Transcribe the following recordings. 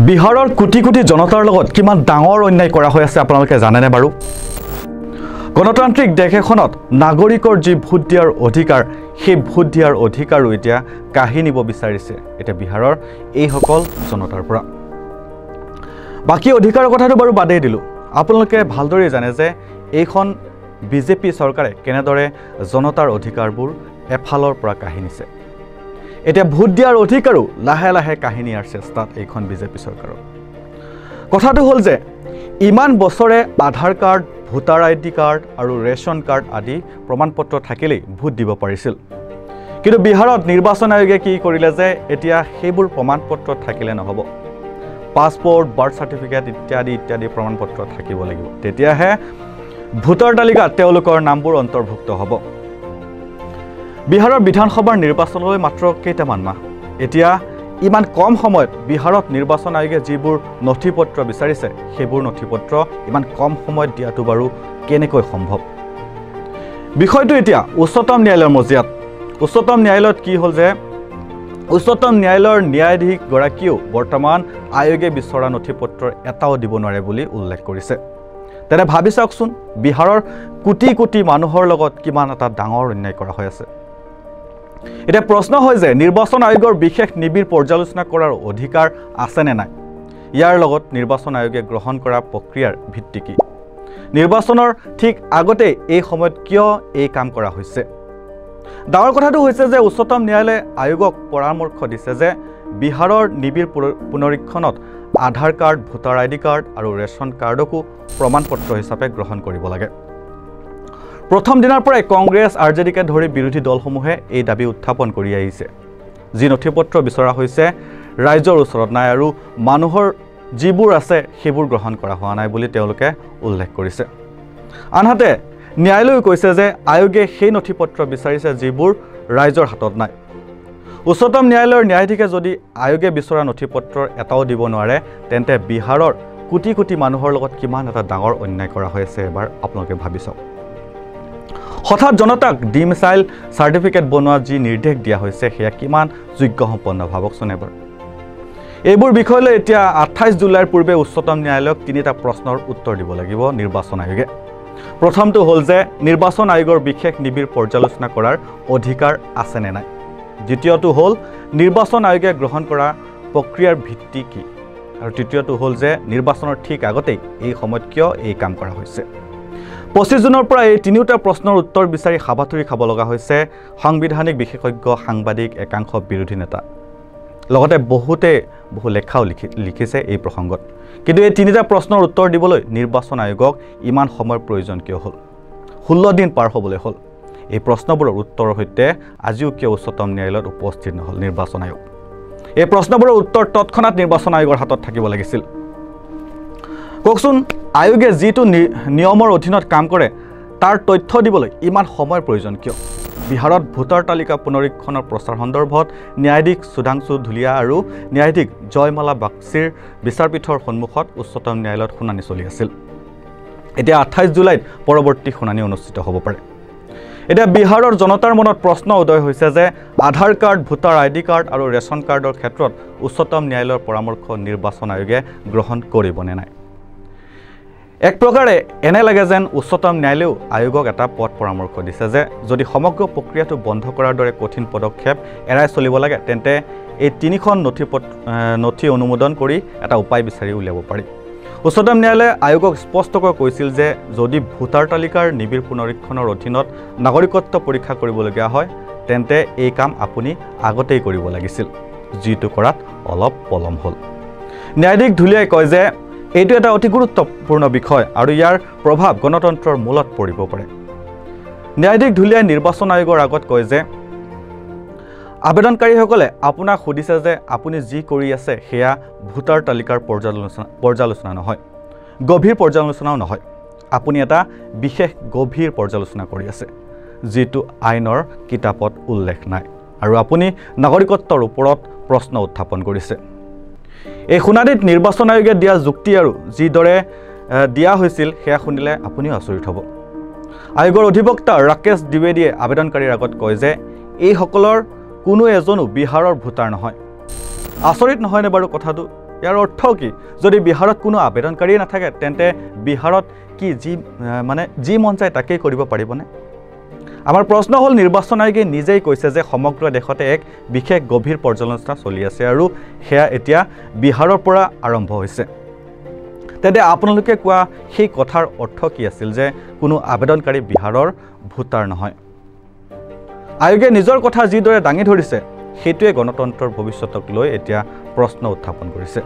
বিহাৰৰ কোটি কোটি জনতাৰ লগত কিমান ডাঙৰ অন্যায় কৰা হৈ আছে আপোনালোকে জানেনে বাৰু গণতান্ত্ৰিক দেশ এখনত নাগৰিকৰ যি ভোট দিয়াৰ অধিকাৰ সেই ভোট দিয়াৰ অধিকাৰো এতিয়া কাঢ়ি নিব বিচাৰিছে এটা বিহাৰৰ এই সকল জনতাৰ পৰা বাকি অধিকাৰৰ কথাটো বাৰু বাদেই দিলো আপোনালোকে ভালদৰে জানে যে এইখন বিজেপি চৰকাৰে কেনেদৰে জনতাৰ অধিকাৰবোৰ এফালৰ পৰা কাঢ়ি নিছে এটা ভোট দিয়াৰ অধিকাৰো লাহে লাহে কাঢ়ি নিয়াৰ চেষ্টাত এইখন বিজেপি চৰকাৰৰ কথাটো হ'ল যে ইমান বছৰে আধাৰ কাৰ্ড ভোটাৰ আইডি কাৰ্ড আৰু ৰেশন কাৰ্ড আদি প্ৰমাণপত্ৰ থাকিলেই ভোট দিব পাৰিছিল কিন্তু বিহাৰত নিৰ্বাচন আয়োগে কি কৰিলে যে এতিয়া সেইবোৰ প্ৰমাণপত্ৰ থাকিলে নহব পাছপোৰ্ট বাৰ্থ সাৰ্টিফিকেট ইত্যাদি ইত্যাদি প্ৰমাণপত্ৰ থাকিব লাগিব তেতিয়াহে ভোটাৰ তালিকাত তেওঁলোকৰ নামবোৰ অন্তৰ্ভুক্ত হ'ব বিহাৰৰ বিধানসভাৰ নিৰ্বাচনলৈ মাত্ৰ কেইটামান মাহ এতিয়া ইমান কম সময়ত বিহাৰত নিৰ্বাচন আয়োগে যিবোৰ নথিপত্ৰ বিচাৰিছে সেইবোৰ নথিপত্ৰ ইমান কম সময়ত দিয়াটো বাৰু কেনেকৈ সম্ভৱ বিষয়টো এতিয়া উচ্চতম ন্যায়ালয়ৰ মজিয়াত উচ্চতম ন্যায়ালয়ত কি হ'ল যে উচ্চতম ন্যায়ালয়ৰ ন্যায়াধীশ গৰাকীও বৰ্তমান আয়োগে বিচৰা নথিপত্ৰ এটাও দিব নোৱাৰে বুলি উল্লেখ কৰিছে তেনে ভাবি চাওকচোন বিহাৰৰ কোটি কোটি মানুহৰ লগত কিমান এটা ডাঙৰ অন্যায় কৰা হৈ আছে এটা প্ৰশ্ন হয় যে নিৰ্বাচন আয়োগৰ বিশেষ নিবিড় পৰ্যালোচনা কৰাৰ অধিকাৰ আছে নে নাই ইয়াৰ লগত নিৰ্বাচন আয়োগে গ্ৰহণ কৰা প্ৰক্ৰিয়াৰ ভিত্তি কি নিৰ্বাচনৰ ঠিক আগতে এই সময়ত কিয় এই কাম কৰা হৈছে ডাঙৰ কথাটো হৈছে যে উচ্চতম ন্যায়ালয়ে আয়োগক পৰামৰ্শ দিছে যে বিহাৰৰ নিবিড় পুনৰীক্ষণত আধাৰ কাৰ্ড ভোটাৰ আইডি কাৰ্ড আৰু ৰেশন কাৰ্ডকো প্ৰমাণপত্ৰ হিচাপে গ্ৰহণ কৰিব লাগে প্ৰথম দিনৰ পৰাই কংগ্ৰেছ আৰজেডিকে ধৰি বিৰোধী দলসমূহে এই দাবী উত্থাপন কৰি আহিছে যি নথিপত্ৰ বিচৰা হৈছে ৰাজ্যৰ ওচৰত নাই আৰু মানুহৰ যিবোৰ আছে সেইবোৰ গ্ৰহণ কৰা হোৱা নাই বুলি তেওঁলোকে উল্লেখ কৰিছে আনহাতে ন্যায়ালয়ে কৈছে যে আয়োগে সেই নথিপত্ৰ বিচাৰিছে যিবোৰ ৰাজ্যৰ হাতত নাই উচ্চতম ন্যায়ালয়ৰ ন্যায়াধীশে যদি আয়োগে বিচৰা নথিপত্ৰৰ এটাও দিব নোৱাৰে তেন্তে বিহাৰৰ কোটি কোটি মানুহৰ লগত কিমান এটা ডাঙৰ অন্যায় কৰা হৈ আছে এবাৰ আপোনালোকে ভাবি চাওক হঠাৎ জনতাক ডি মিছাইল সাৰ্টিফিকেট বনোৱা যি নিৰ্দেশ দিয়া হৈছে সেয়া কিমান যোগ্যসম্পন্ন ভাবকচোন এবাৰ এইবোৰ বিষয়লৈ এতিয়া 28 জুলাইৰ পূৰ্বে উচ্চতম ন্যায়ালয়ক তিনিটা প্ৰশ্নৰ উত্তৰ দিব লাগিব নিৰ্বাচন আয়োগে প্ৰথমটো হ'ল যে নিৰ্বাচন আয়োগৰ বিশেষ নিবিড় পৰ্যালোচনা কৰাৰ অধিকাৰ আছে নে নাই দ্বিতীয়টো হ'ল নিৰ্বাচন আয়োগে গ্ৰহণ কৰা প্ৰক্ৰিয়াৰ ভিত্তি কি আৰু তৃতীয়টো হ'ল যে নিৰ্বাচনৰ ঠিক আগতেই এই সময়ত কিয় এই কাম কৰা হৈছে 25 জুনৰ পৰা এই তিনিটা প্ৰশ্নৰ উত্তৰ বিচাৰি হাবাথুৰি খাব লগা হৈছে সাংবিধানিক বিশেষজ্ঞ সাংবাদিক একাংশ বিৰোধী নেতা লগতে বহু লেখাও লিখিছে এই প্ৰসংগত কিন্তু এই তিনিটা প্ৰশ্নৰ উত্তৰ দিবলৈ নিৰ্বাচন আয়োগক ইমান সময়ৰ প্ৰয়োজন কিয় হ'ল 16 দিন পাৰ হ'বলৈ হ'ল এই প্ৰশ্নবোৰৰ উত্তৰৰ সৈতে আজিও কিয় উচ্চতম ন্যায়ালয়ত উপস্থিত নহ'ল নিৰ্বাচন আয়োগ এই প্ৰশ্নবোৰৰ উত্তৰ তৎক্ষণাত নিৰ্বাচন আয়োগৰ হাতত থাকিব লাগিছিল কওকচোন আয়োগে যিটো নিয়মৰ অধীনত কাম কৰে তাৰ তথ্য দিবলৈ ইমান সময়ৰ প্ৰয়োজন কিয় বিহাৰত ভোটাৰ তালিকা পুনৰীক্ষণৰ প্ৰচাৰ সন্দৰ্ভত ন্যায়াধীশ সুধাংশু ধুলিয়া আৰু ন্যায়াধীশ জয়মালা বাগচীৰ বিচাৰপীঠৰ সন্মুখত উচ্চতম ন্যায়ালয়ত শুনানি চলি আছিল এতিয়া 28 জুলাইত পৰৱৰ্তী শুনানি অনুষ্ঠিত হ'ব পাৰে এতিয়া বিহাৰৰ জনতাৰ মনত প্ৰশ্ন উদয় হৈছে যে আধাৰ কাৰ্ড ভোটাৰ আইডি কাৰ্ড আৰু ৰেশন কাৰ্ডৰ ক্ষেত্ৰত উচ্চতম ন্যায়ালয়ৰ পৰামৰ্শ নিৰ্বাচন আয়োগে গ্ৰহণ কৰিবনে নাই এক প্ৰকাৰে এনে লাগে যেন উচ্চতম ন্যায়ালয়েও আয়োগক এটা পথ পৰামৰ্শ দিছে যে যদি সমগ্ৰ প্ৰক্ৰিয়াটো বন্ধ কৰাৰ দৰে কঠিন পদক্ষেপ এৰাই চলিব লাগে তেন্তে এই তিনিখন নথি অনুমোদন কৰি এটা উপায় বিচাৰি উলিয়াব পাৰি উচ্চতম ন্যায়ালয়ে আয়োগক স্পষ্টকৈ কৈছিল যে যদি ভোটাৰ তালিকাৰ নিবিড় পুনৰীক্ষণৰ অধীনত নাগৰিকত্ব পৰীক্ষা কৰিবলগীয়া হয় তেন্তে এই কাম আপুনি আগতেই কৰিব লাগিছিল যিটো কৰাত অলপ পলম হ'ল ন্যায়াধীশ ধুলিয়াই কয় যে এইটো এটা অতি গুৰুত্বপূৰ্ণ বিষয় আৰু ইয়াৰ প্ৰভাৱ গণতন্ত্ৰৰ মূলত পৰিব পাৰে ন্যায়াধীশ ধুলিয়াই নিৰ্বাচন আয়োগৰ আগত কয় যে আবেদনকাৰীসকলে আপোনাক সুধিছে যে আপুনি যি কৰি আছে সেয়া ভোটাৰ তালিকাৰ পৰ্যালোচনা নহয় গভীৰ পৰ্যালোচনাও নহয় আপুনি এটা বিশেষ গভীৰ পৰ্যালোচনা কৰি আছে যিটো আইনৰ কিতাপত উল্লেখ নাই আৰু আপুনি নাগৰিকত্বৰ ওপৰত প্ৰশ্ন উত্থাপন কৰিছে এই শুনানিত নিৰ্বাচন আয়োগে দিয়া যুক্তি আৰু যিদৰে দিয়া হৈছিল সেয়া শুনিলে আপুনিও আচৰিত হ'ব আয়োগৰ অধিবক্তা ৰাকেশ দ্বিবেদীয়ে আবেদনকাৰীৰ আগত কয় যে এই সকলৰ কোনো এজনো বিহাৰৰ ভোটাৰ নহয় আচৰিত নহয়নে বাৰু কথাটো ইয়াৰ অৰ্থ কি যদি বিহাৰত কোনো আবেদনকাৰী নাথাকে তেন্তে বিহাৰত কি যি মন যায় তাকেই কৰিব পাৰিবনে আমাৰ প্ৰশ্ন হ'ল নিৰ্বাচন আয়োগে নিজেই কৈছে যে সমগ্ৰ দেশতে এক বিশেষ গভীৰ পৰ্যালোচনা চলি আছে আৰু হেয়া এতিয়া বিহাৰৰ পৰা আৰম্ভ হৈছে তেন্তে আপোনালোকে কোৱা সেই কথাৰ অৰ্থ কি আছিল যে কোনো আবেদনকাৰী বিহাৰৰ ভোটাৰ নহয় আয়োগে নিজৰ কথা যিদৰে দাঙি ধৰিছে সেইটোৱে গণতন্ত্ৰৰ ভৱিষ্যতক লৈ এতিয়া প্ৰশ্ন উত্থাপন কৰিছে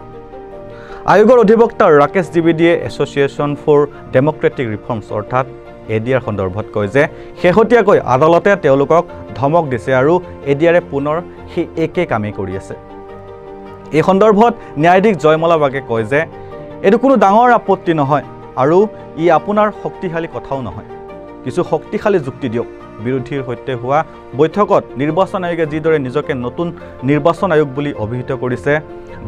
আয়োগৰ অধিবক্তা ৰাকেশ দ্বিবেদীয়ে এছ'চিয়েশ্যন ফৰ ডেম'ক্ৰেটিক ৰিফৰ্মছ অৰ্থাৎ এডিআৰ সন্দৰ্ভত কয় যে শেহতীয়াকৈ আদালতে তেওঁলোকক ধমক দিছে আৰু এডিআৰে পুনৰ সেই একে কামেই কৰি আছে এই সন্দৰ্ভত ন্যায়াধীশ জয়মলা বাগে কয় যে এইটো কোনো ডাঙৰ আপত্তি নহয় আৰু ই আপোনাৰ শক্তিশালী কথাও নহয় কিছু শক্তিশালী যুক্তি দিয়ক বিৰোধীৰ সৈতে হোৱা বৈঠকত নিৰ্বাচন আয়োগে যিদৰে নিজকে নতুন নিৰ্বাচন আয়োগ বুলি অভিহিত কৰিছে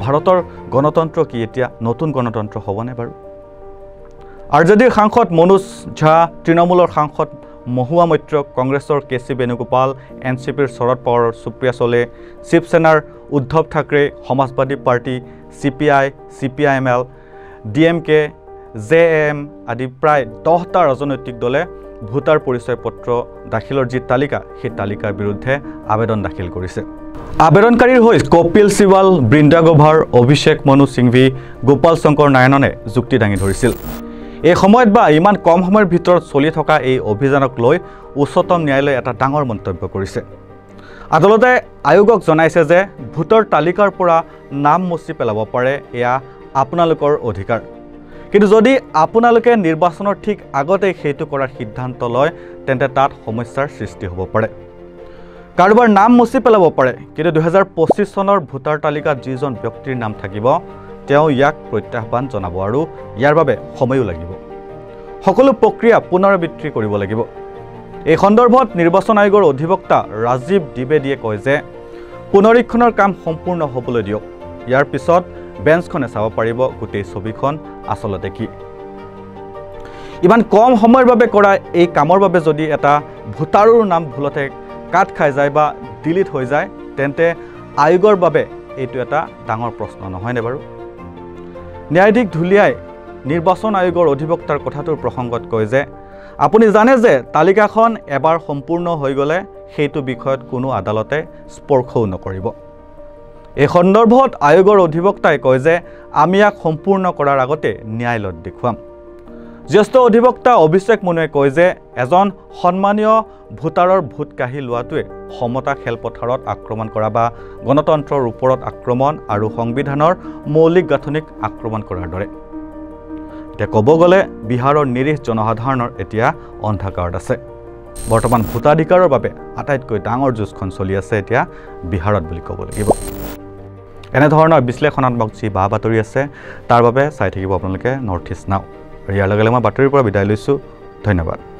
ভাৰতৰ গণতন্ত্ৰ কি এতিয়া নতুন গণতন্ত্ৰ হ'বনে বাৰু আৰজেডিৰ সাংসদ মনোজ ঝা তৃণমূলৰ সাংসদ মহুৱা মৈত্ৰ কংগ্ৰেছৰ কেচি বেণুগোপাল এনচিপিৰ শৰদ পাৱাৰৰ সুপ্ৰিয়া চলে শিৱসেনাৰ Uddhav Thackeray Samajwadi party CPI CPIML DMK JM আদি প্ৰায় 10টা ৰাজনৈতিক দলে ভোটাৰ পৰিচয় পত্ৰ দাখিলৰ যি তালিকা সেই তালিকাৰ বিৰুদ্ধে আবেদন দাখিল কৰিছে আবেদনকাৰীৰ হৈ কপিল সিবাল বৃন্দা গোভাৰ অভিষেক মনু সিংভি গোপাল শংকৰ নাৰায়ণনে যুক্তি দাঙি ধৰিছিল এই সময়ত বা ইমান কম সময়ৰ ভিতৰত চলি থকা এই অভিযানক লৈ উচ্চতম ন্যায়ালয়ে এটা ডাঙৰ মন্তব্য কৰিছে আদালতে আয়োগক জনাইছে যে ভোটাৰ তালিকাৰ পৰা নাম মুছি পেলাব পাৰে এয়া আপোনালোকৰ অধিকাৰ কিন্তু যদি আপোনালোকে নিৰ্বাচনৰ ঠিক আগতে সেইটো কৰাৰ সিদ্ধান্ত লয় তেন্তে তাত সমস্যাৰ সৃষ্টি হ'ব পাৰে কাৰোবাৰ নাম মুছি পেলাব পাৰে কিন্তু 2025 চনৰ ভোটাৰ তালিকাত যিজন ব্যক্তিৰ নাম থাকিব তেওঁ ইয়াক প্ৰত্যাহ্বান জনাব আৰু ইয়াৰ বাবে সময়ো লাগিব সকলো প্ৰক্ৰিয়া পুনৰাবৃত্তি কৰিব লাগিব এই সন্দৰ্ভত নিৰ্বাচন আয়োগৰ অধিবক্তা ৰাজীৱ দ্বিবেদীয়ে কয় যে পুনৰীক্ষণৰ কাম সম্পূৰ্ণ হ'বলৈ দিয়ক ইয়াৰ পিছত বেঞ্চখনে চাব পাৰিব গোটেই ছবিখন আসলতে কি ইমান কম সময়ৰ বাবে কৰা এই কামৰ বাবে যদি এটা ভোটাৰৰ নাম ভুলতে কাট খাই যায় বা ডিলিট হৈ যায় তেন্তে আয়োগৰ বাবে এইটো এটা ডাঙৰ প্ৰশ্ন নহয়নে বাৰু ন্যায়াধীশ ধুলিয়াই নিৰ্বাচন আয়োগৰ অধিবক্তাৰ কথাটোৰ প্ৰসংগত কয় যে আপুনি জানে যে তালিকাখন এবাৰ সম্পূৰ্ণ হৈ গ'লে সেইটো বিষয়ত কোনো আদালতে স্পৰ্শও নকৰিব এই সন্দৰ্ভত আয়োগৰ অধিবক্তাই কয় যে আমি ইয়াক সম্পূৰ্ণ কৰাৰ আগতে ন্যায়ালয়ত দেখুৱাম জ্যেষ্ঠ অধিবক্তা অভিষেক মনুৱে কয় যে এজন সন্মানীয় ভোটাৰৰ ভোট কাঢ়ি লোৱাটোৱে সমতা খেলপথাৰত আক্ৰমণ কৰা বা গণতন্ত্ৰৰ ওপৰত আক্ৰমণ আৰু সংবিধানৰ মৌলিক গাঁথনিক আক্ৰমণ কৰাৰ দৰে এতিয়া ক'ব গ'লে বিহাৰৰ নিৰীহ জনসাধাৰণৰ এতিয়া অন্ধকাৰত আছে বৰ্তমান ভোটাধিকাৰৰ বাবে আটাইতকৈ ডাঙৰ যুঁজখন চলি আছে এতিয়া বিহাৰত বুলি ক'ব লাগিব এনেধৰণৰ বিশ্লেষণাত্মক যি বা বাতৰি আছে তাৰ বাবে চাই থাকিব আপোনালোকে নৰ্থ ইষ্ট নাও আৰু ইয়াৰ লগে লগে মই বাতৰিৰ পৰা বিদায় লৈছোঁ ধন্যবাদ